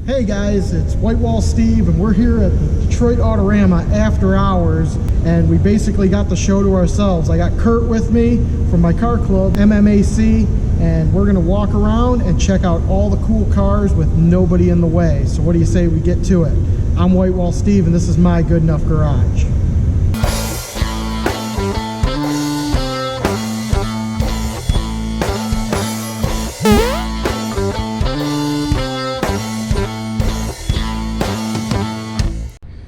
Hey guys, it's Whitewall Steve, and we're here at the Detroit Autorama after hours, and we basically got the show to ourselves. I got Kurt with me from my car club, MMAC, and we're gonna walk around and check out all the cool cars with nobody in the way. So what do you say we get to it? I'm Whitewall Steve, and this is my Good Enough Garage.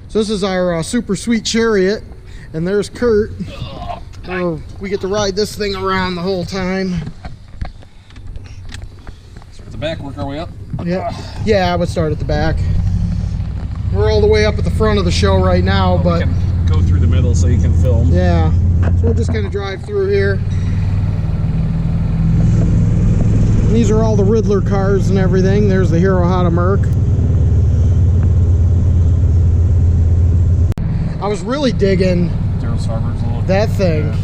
So this is our super sweet Chariot, and there's Kurt. We get to ride this thing around the whole time. Start at the back, work our way up. Yeah, I would start at the back. We're all the way up at the front of the show right now, but we can go through the middle so you can film. Yeah, so we'll just kind of drive through here. And these are all the Riddler cars and everything. There's the Hero Hada Merc. I was really digging that thing. Yeah.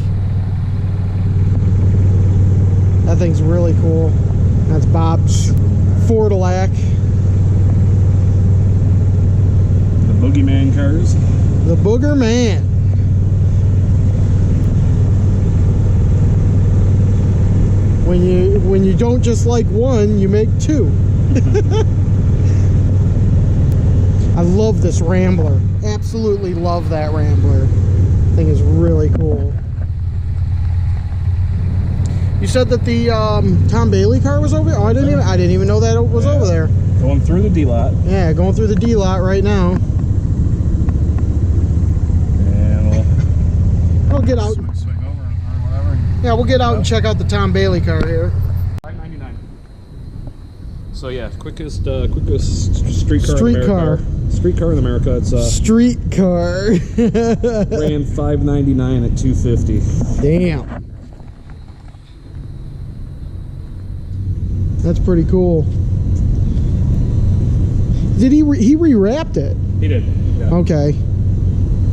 That thing's really cool. That's Bob's Fordillac. The Boogeyman cars. The Booger Man. When you don't just like one, you make two. I love this Rambler. Absolutely love that Rambler. Thing is really cool. You said that the Tom Bailey car was over there? Oh, I didn't even know that it was over there. Going through the D lot. Yeah, going through the D lot right now. And we'll get out. Swing over or whatever. Yeah, we'll get out and check out the Tom Bailey car here. $5.99. So yeah, quickest streetcar. Streetcar in America. It's street car. ran $5.99 at 250. Damn. That's pretty cool. Did he rewrapped it? He did. Yeah. Okay.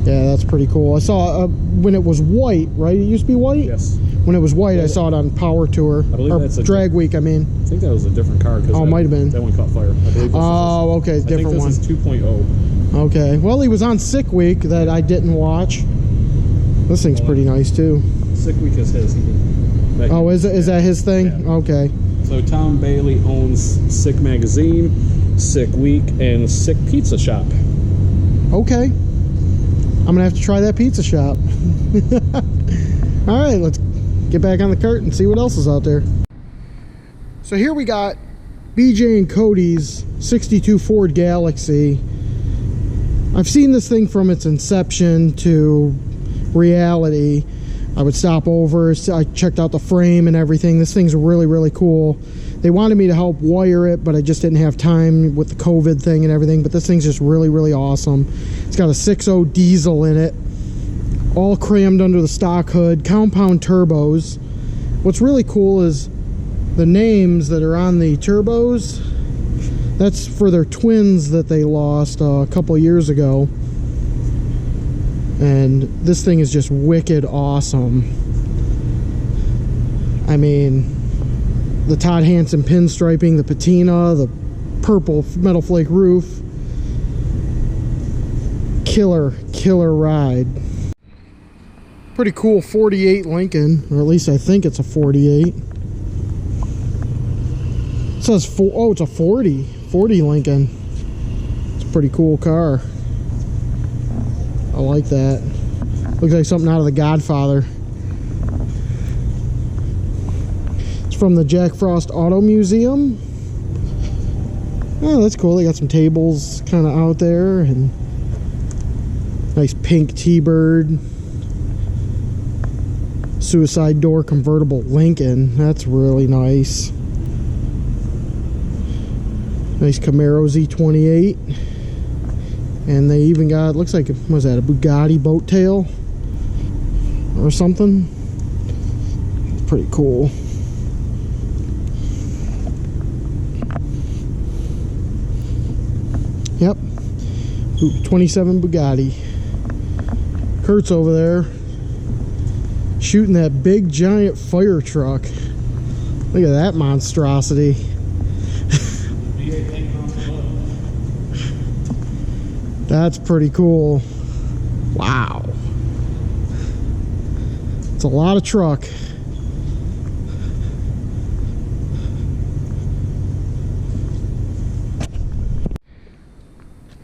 Yeah, that's pretty cool. I saw when it was white, right? It used to be white? Yes. When it was white, I saw it on Power Tour. I believe that's a Drag Week, I mean. I think that was a different car. Oh, it might have been. That one caught fire. I believe okay, it's a different one. I think this is 2.0. Okay. Well, he was on Sick Week that I didn't watch. This thing's pretty nice, too. Sick Week is his. Is that his thing? Yeah. Okay. So Tom Bailey owns Sick Magazine, Sick Week, and Sick Pizza Shop. Okay. I'm going to have to try that pizza shop. All right, let's get back on the cart and see what else is out there. So here we got BJ and Cody's 62 Ford Galaxy. I've seen this thing from its inception to reality. I would stop over, I checked out the frame and everything. This thing's really, really cool. They wanted me to help wire it, but I just didn't have time with the COVID thing and everything. But this thing's just really, really awesome. It's got a 6.0 diesel in it, all crammed under the stock hood, compound turbos. What's really cool is the names that are on the turbos. That's for their twins that they lost a couple years ago. And this thing is just wicked awesome. I mean, the Todd Hansen pinstriping, the patina, the purple metal flake roof. Killer ride. Pretty cool 48 Lincoln, or at least I think it's a 48. It says it's a 40 Lincoln. It's a pretty cool car. I like that. Looks like something out of The Godfather. It's from the Jack Frost Auto Museum. Oh, that's cool. They got some tables kind of out there, and nice pink T-Bird. Suicide door convertible Lincoln. That's really nice. Nice Camaro Z28. And they even got, looks like, what was that, a Bugatti boat tail or something? It's pretty cool. Yep. 27 Bugatti. Kurt's over there shooting that big giant fire truck. Look at that monstrosity. That's pretty cool. Wow. It's a lot of truck.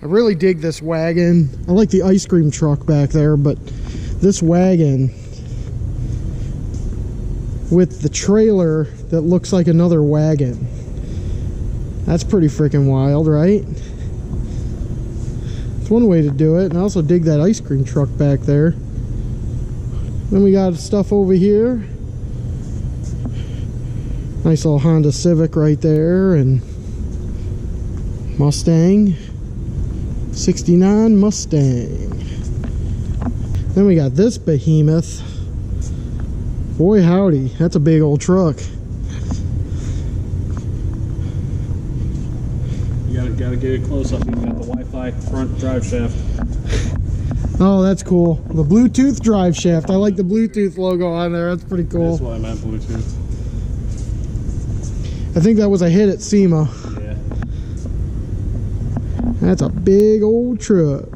I really dig this wagon. I like the ice cream truck back there, but this wagon with the trailer that looks like another wagon. That's pretty freaking wild, right? It's one way to do it. And I also dig that ice cream truck back there. Then we got stuff over here. Nice little Honda Civic right there, and Mustang. 69 Mustang. Then we got this behemoth. Boy howdy, that's a big old truck. You gotta get it close up. You got the Wi-Fi front drive shaft. Oh, that's cool. The Bluetooth drive shaft. I like the Bluetooth logo on there. That's pretty cool. That's why I meant Bluetooth. I think that was a hit at SEMA. Yeah. That's a big old truck.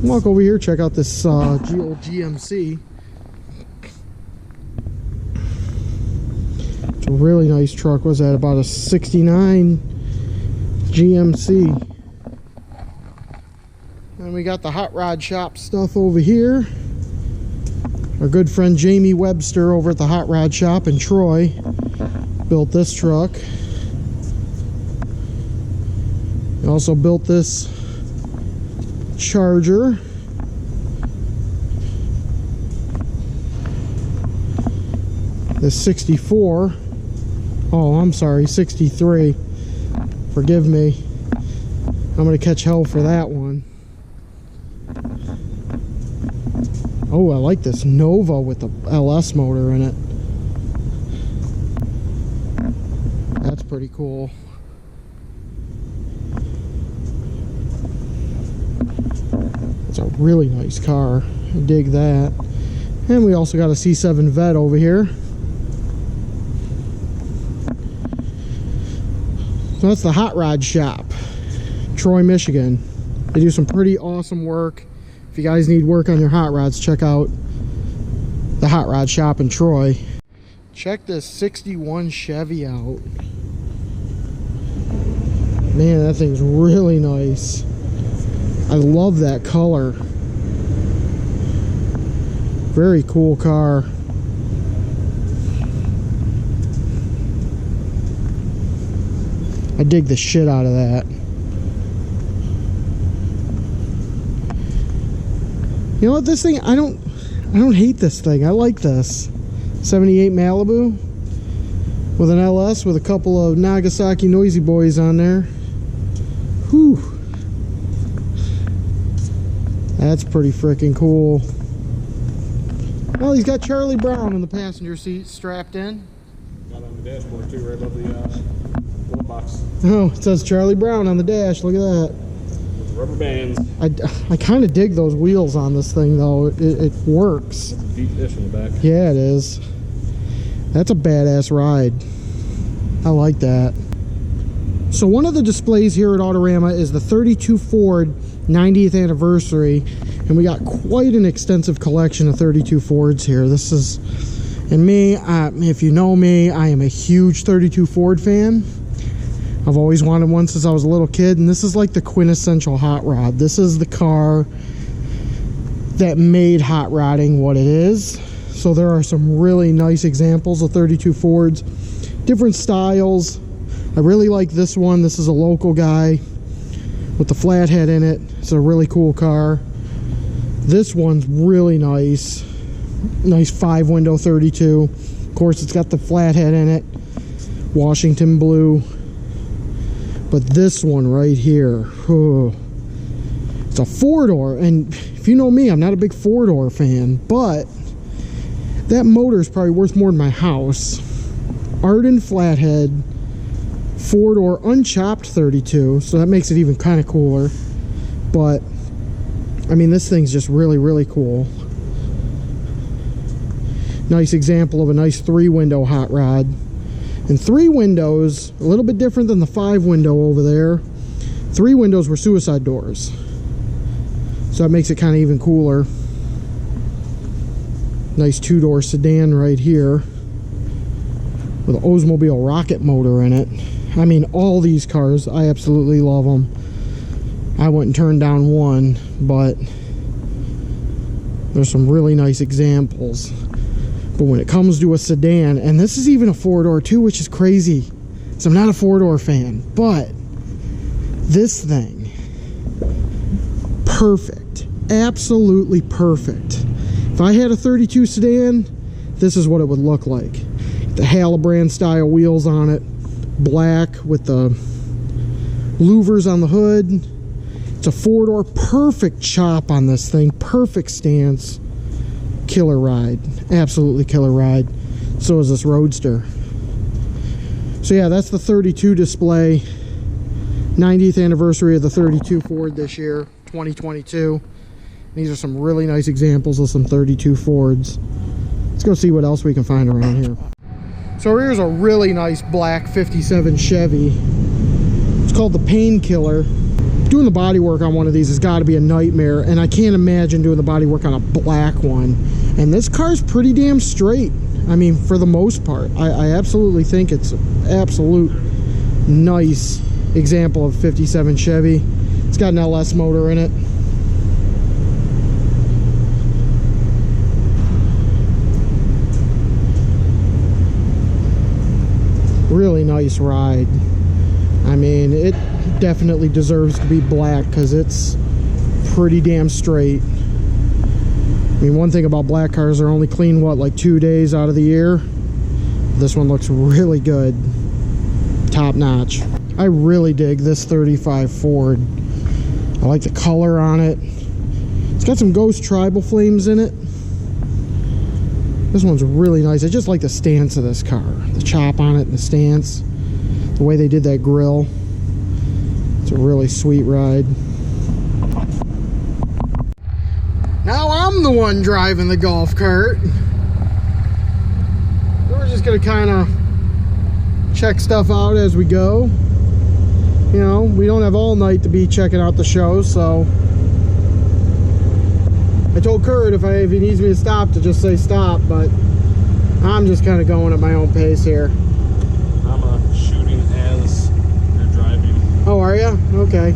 Walk over here, check out this old GMC. It's a really nice truck. Was that about a 69 GMC? And we got the hot rod shop stuff over here. Our good friend Jamie Webster over at the hot rod shop in Troy built this truck. He also built this Charger. This 64. Oh, I'm sorry, 63. Forgive me. I'm gonna catch hell for that one. Oh, I like this Nova with the LS motor in it. That's pretty cool. It's a really nice car. I dig that. And we also got a C7 Vet over here. So that's the Hot Rod Shop, Troy, Michigan. They do some pretty awesome work. If you guys need work on your hot rods, check out the Hot Rod Shop in Troy. Check this 61 Chevy out. Man, that thing's really nice. I love that color. Very cool car. I dig the shit out of that. You know what, this thing, I don't hate this thing. I like this. 78 Malibu with an LS with a couple of Nagasaki Noisy Boys on there. Whew. That's pretty freaking cool. Well, he's got Charlie Brown in the passenger seat strapped in. Got on the dashboard too, right above the glove box. Oh, it says Charlie Brown on the dash. Look at that. With rubber bands. I kind of dig those wheels on this thing, though. It works. With the deep dish in the back. Yeah, it is. That's a badass ride. I like that. So one of the displays here at Autorama is the 32 Ford 90th anniversary, and we got quite an extensive collection of 32 Fords here. This is, and me, if you know me, I am a huge 32 Ford fan. I've always wanted one since I was a little kid, and this is like the quintessential hot rod. This is the car that made hot rodding what it is. So there are some really nice examples of 32 Fords, different styles. I really like this one. This is a local guy with the flathead in it. It's a really cool car. This one's really nice. Nice 5-window 32. Of course, it's got the flathead in it. Washington blue. But this one right here, oh, it's a 4-door. And if you know me, I'm not a big 4-door fan, but that motor is probably worth more than my house. Arden flathead, 4-door unchopped 32, so that makes it even kind of cooler. But I mean, this thing's just really, really cool. Nice example of a nice 3-window hot rod. And 3 windows, a little bit different than the 5-window over there. 3 windows were suicide doors, so that makes it kind of even cooler. Nice 2-door sedan right here with an Oldsmobile rocket motor in it. I mean, all these cars, I absolutely love them. I wouldn't turn down one, but there's some really nice examples. But when it comes to a sedan, and this is even a 4-door too, which is crazy. So I'm not a 4-door fan, but this thing, perfect, absolutely perfect. If I had a 32 sedan, this is what it would look like. The Halabrand style wheels on it, black with the louvers on the hood. It's a 4-door, perfect chop on this thing, perfect stance, killer ride, absolutely killer ride. So is this Roadster. So yeah, that's the 32 display. 90th anniversary of the 32 Ford this year, 2022. These are some really nice examples of some 32 Fords. Let's go see what else we can find around here. So here's a really nice black 57 Chevy. It's called the Painkiller. Doing the body work on one of these has got to be a nightmare, and I can't imagine doing the body work on a black one. And this car's pretty damn straight. I mean, for the most part, I absolutely think it's an absolute nice example of 57 Chevy. It's got an LS motor in it. Really nice ride. I mean, it definitely deserves to be black because it's pretty damn straight. I mean, one thing about black cars, they're only clean, what, like 2 days out of the year? This one looks really good. Top notch. I really dig this 35 Ford. I like the color on it. It's got some ghost tribal flames in it. This one's really nice. I just like the stance of this car. The chop on it and the stance. The way they did that grille. It's a really sweet ride. Now I'm the one driving the golf cart. We're just gonna kind of check stuff out as we go. You know, we don't have all night to be checking out the show, so I told Kurt if he needs me to stop to just say stop, but I'm just kind of going at my own pace here. I'm shooting as you're driving. Oh, are you? Okay.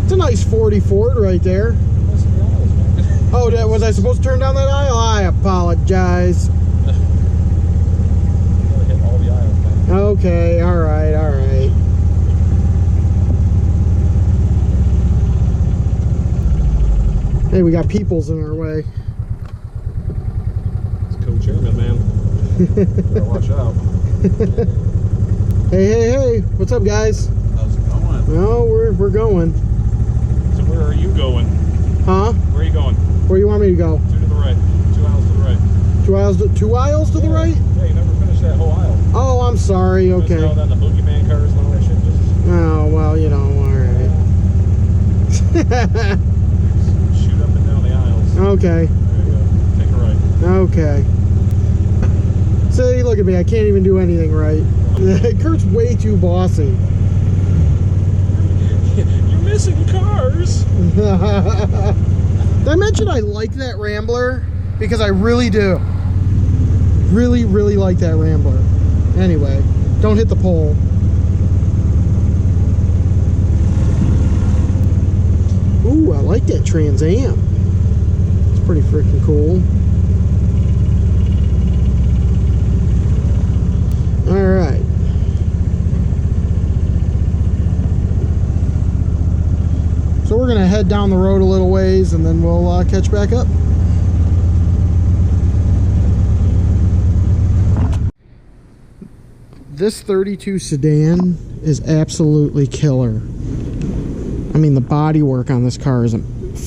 It's a nice 40 Ford right there. Oh, was I supposed to turn down that aisle? I apologize. Hit all the aisles, man. Okay, all right, all right. Hey, we got peoples in our way. It's co-chairman, man. Better watch out. Hey, what's up, guys? How's it going? No, we're going. So where are you going? Huh? Where are you going? Where you want me to go? 2 to the right. 2 aisles to the right. 2 aisles to the right? Yeah, you never finished that whole aisle. Oh, I'm sorry. Okay. All that, the boogeyman cars and all that shit. Just Oh, well, you know, all right. shoot up and down the aisles. Okay. There you go. Take a right. Okay. See, look at me. I can't even do anything right. Kurt's way too bossy. You're missing cars. Did I mention I like that Rambler? Because I really do. Really, really like that Rambler. Anyway, don't hit the pole. Ooh, I like that Trans Am. It's pretty freaking cool. Alright. So we're going to head down the road a little ways and then we'll catch back up. This 32 sedan is absolutely killer. I mean, the bodywork on this car is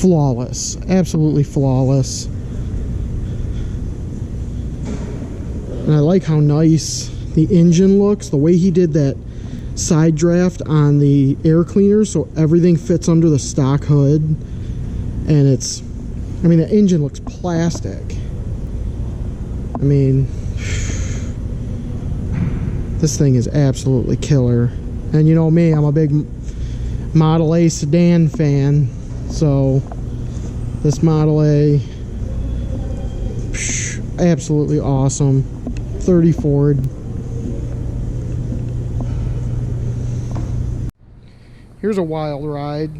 flawless. Absolutely flawless. And I like how nice the engine looks. The way he did that side draft on the air cleaner so everything fits under the stock hood. And it's, I mean, the engine looks plastic. I mean, this thing is absolutely killer. And you know me, I'm a big Model A sedan fan. So this Model A, absolutely awesome. 30 Ford. Here's a wild ride.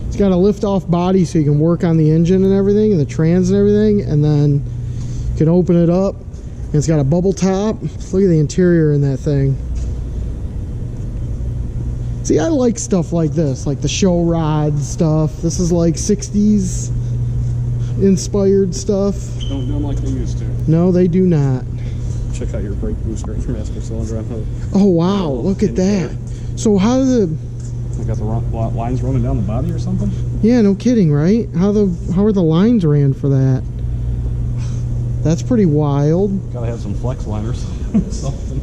It's got a lift-off body so you can work on the engine and everything, and the trans and everything, and then you can open it up, and it's got a bubble top. Look at the interior in that thing. See, I like stuff like this, like the show rod stuff. This is like 60s inspired stuff. Don't do them like they used to. No, they do not. Check out your brake booster and your master cylinder on hook. Oh wow, look at that. So how the... I got the lines running down the body or something? Yeah, no kidding, right? How are the lines ran for that? That's pretty wild. Gotta have some flex liners. Something.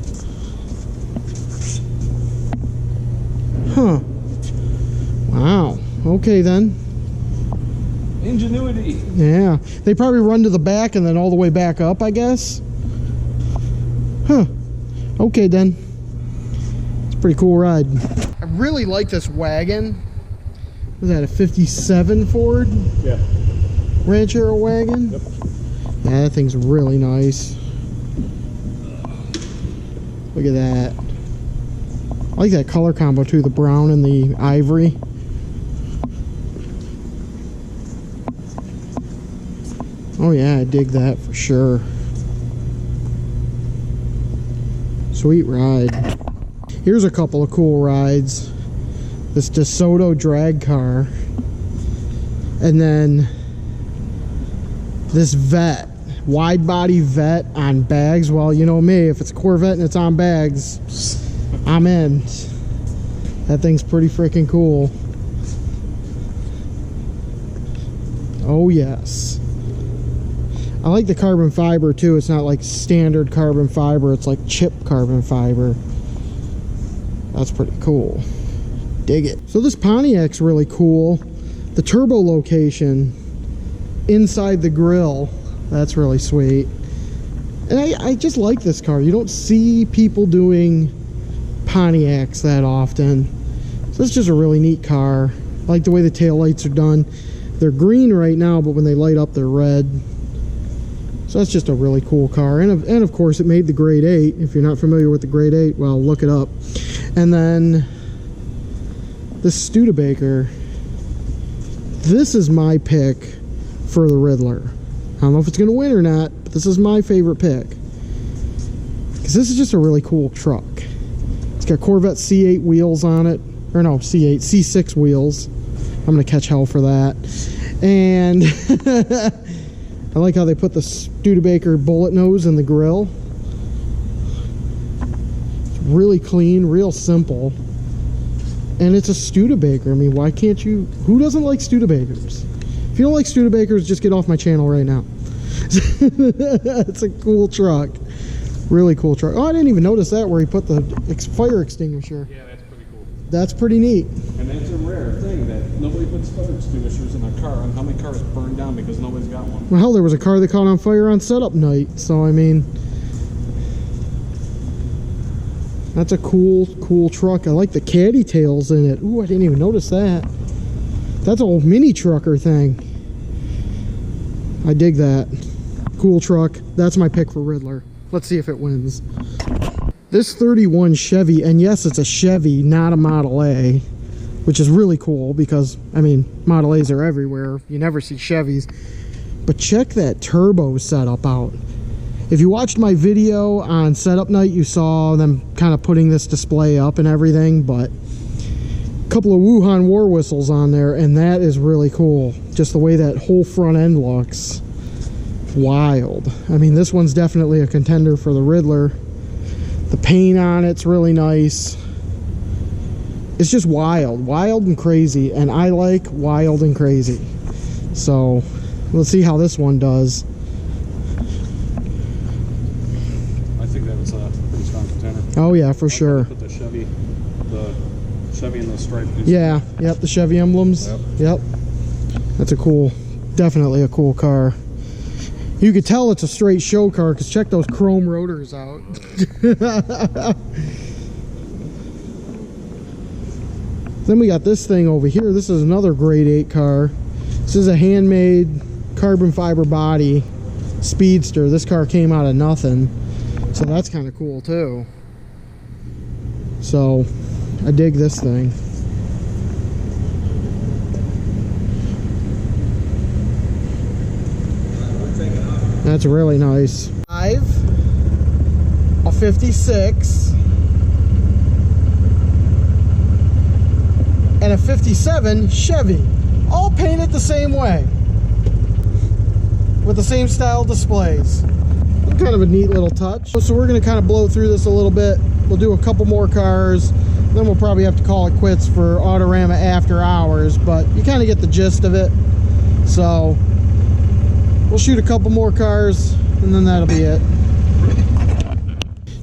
Huh. Wow. Okay then. Ingenuity. Yeah. They probably run to the back and then all the way back up, I guess. Huh. Okay then. It's a pretty cool ride. I really like this wagon. Was that a 57 Ford? Yeah. Ranchero wagon? Yep. Yeah, that thing's really nice. Look at that. I like that color combo too, the brown and the ivory. Oh yeah, I dig that for sure. Sweet ride. Here's a couple of cool rides. This DeSoto drag car. And then this Vet. Wide body Vet on bags. Well, you know me, if it's a Corvette and it's on bags, I'm in. That thing's pretty freaking cool. Oh yes. I like the carbon fiber too. It's not like standard carbon fiber, it's like chip carbon fiber. That's pretty cool. Dig it. So this Pontiac's really cool. The turbo location inside the grille, that's really sweet. And I just like this car. You don't see people doing Pontiacs that often. So it's just a really neat car. I like the way the taillights are done. They're green right now, but when they light up, they're red. So that's just a really cool car. And of course, it made the grade 8. If you're not familiar with the grade 8, well, look it up. And then this Studebaker. This is my pick for the Riddler. I don't know if it's going to win or not, but this is my favorite pick. Because this is just a really cool truck. It's got Corvette C8 wheels on it. Or no, C6 wheels. I'm going to catch hell for that. And I like how they put the Studebaker bullet nose in the grill. It's really clean, real simple. And it's a Studebaker. I mean, why can't you... Who doesn't like Studebakers? If you don't like Studebakers, just get off my channel right now. It's a cool truck. Really cool truck. Oh, I didn't even notice that where he put the fire extinguisher. Yeah, that's pretty cool. That's pretty neat. And that's a rare thing that nobody puts fire extinguishers in their car. And how many cars burned down because nobody's got one? Well, hell, there was a car that caught on fire on setup night. So, I mean... That's a cool truck. I like the caddy tails in it. Ooh, I didn't even notice that. That's a old mini trucker thing. I dig that. Cool truck. That's my pick for Riddler. Let's see if it wins. This 31 Chevy, and yes, it's a Chevy, not a Model A, which is really cool because, I mean, Model A's are everywhere. You never see Chevys. But check that turbo setup out. If you watched my video on setup night, you saw them kind of putting this display up and everything, but a couple of Wuhan war whistles on there, and that is really cool. Just the way that whole front end looks. Wild. I mean, this one's definitely a contender for the Riddler. The paint on it's really nice. It's just wild and crazy, and I like wild and crazy. So let's see how this one does. I think that was a pretty strong contender. Oh yeah, for sure. Put the Chevy and the stripe. Yeah, yep, the Chevy emblems. Yep. That's a cool, definitely a cool car. You could tell it's a straight show car because check those chrome rotors out. Then we got this thing over here. This is another grade 8 car. This is a handmade carbon fiber body speedster. This car came out of nothing, so that's kind of cool too. So I dig this thing. That's really nice. A 56 and a 57 Chevy, all painted the same way with the same style displays. Kind of a neat little touch. So we're going to kind of blow through this a little bit. We'll do a couple more cars, then we'll probably have to call it quits for Autorama After Hours, but you kind of get the gist of it. So we'll shoot a couple more cars and then that'll be it.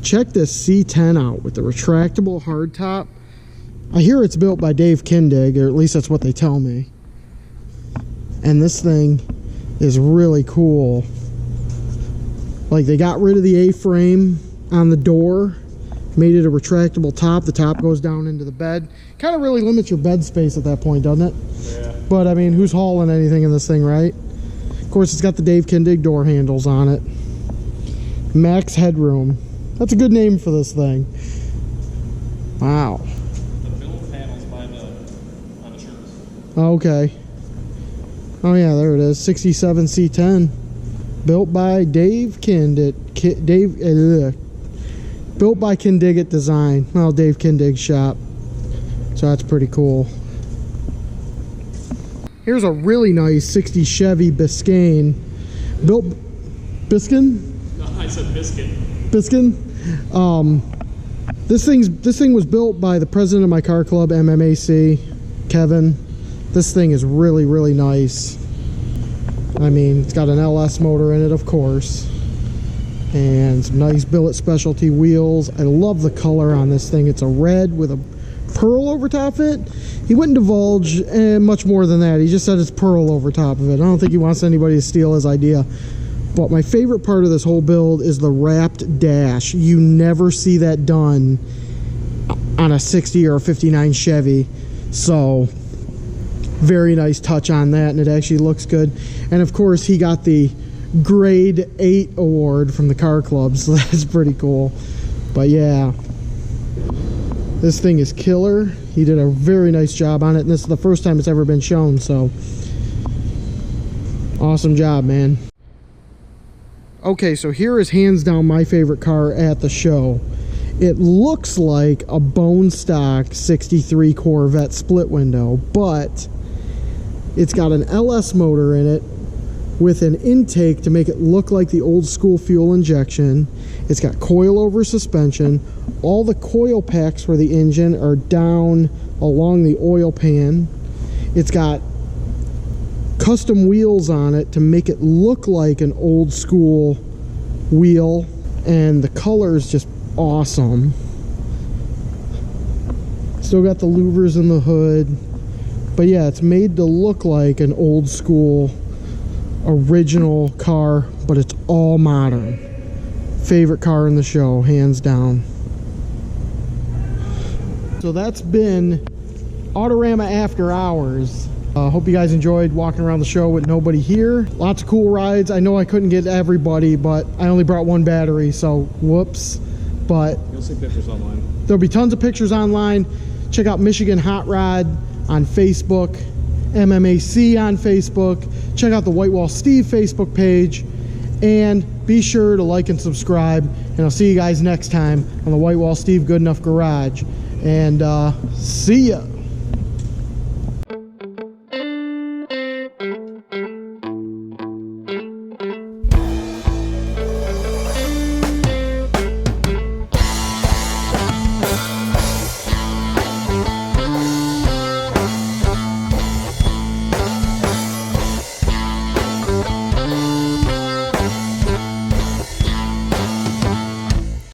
Check this C10 out with the retractable hardtop. I hear it's built by Dave Kindig, or at least that's what they tell me. And this thing is really cool. Like, they got rid of the A-frame on the door, made it a retractable top. The top goes down into the bed. Kind of really limits your bed space at that point, doesn't it? Yeah. But I mean, who's hauling anything in this thing, right? Of course, it's got the Dave Kindig door handles on it. Max headroom. That's a good name for this thing. Wow. The build panels on the shirts. Okay. Oh yeah, there it is. 67 C10. Built by Dave Kindig. Built by Kindig Design. Well, Dave Kindig shop. So that's pretty cool. Here's a really nice 60 Chevy Biscayne. Built Biskin? No, I said biscuit. Biskin? This thing was built by the president of my car club, MMAC, Kevin. This thing is really, really nice. I mean, it's got an LS motor in it, of course, and some nice billet specialty wheels. I love the color on this thing. It's a red with a pearl over top of it. He wouldn't divulge much more than that. He just said it's pearl over top of it. I don't think he wants anybody to steal his idea. But my favorite part of this whole build is the wrapped dash. You never see that done on a 60 or a 59 Chevy. So very nice touch on that, and it actually looks good. And of course, he got the grade 8 award from the car club, so that's pretty cool. But yeah, this thing is killer. He did a very nice job on it, and this is the first time it's ever been shown, so awesome job, man. Okay, so here is hands down my favorite car at the show. It looks like a bone stock 63 Corvette split window, but it's got an LS motor in it with an intake to make it look like the old school fuel injection. It's got coilover suspension. All the coil packs for the engine are down along the oil pan. It's got custom wheels on it to make it look like an old school wheel, and the color is just awesome. Still got the louvers in the hood. But yeah, it's made to look like an old school original car, but it's all modern. Favorite car in the show, hands down. So that's been Autorama After Hours. Hope you guys enjoyed walking around the show with nobody here. Lots of cool rides. I know I couldn't get everybody, but I only brought one battery, so whoops. But you'll see pictures online. There'll be tons of pictures online. Check out Michigan Hot Rod on Facebook, MMAC on Facebook. Check out the White Wall Steve Facebook page, and be sure to like and subscribe, and I'll see you guys next time on the White Wall Steve Good Enough Garage, and see ya.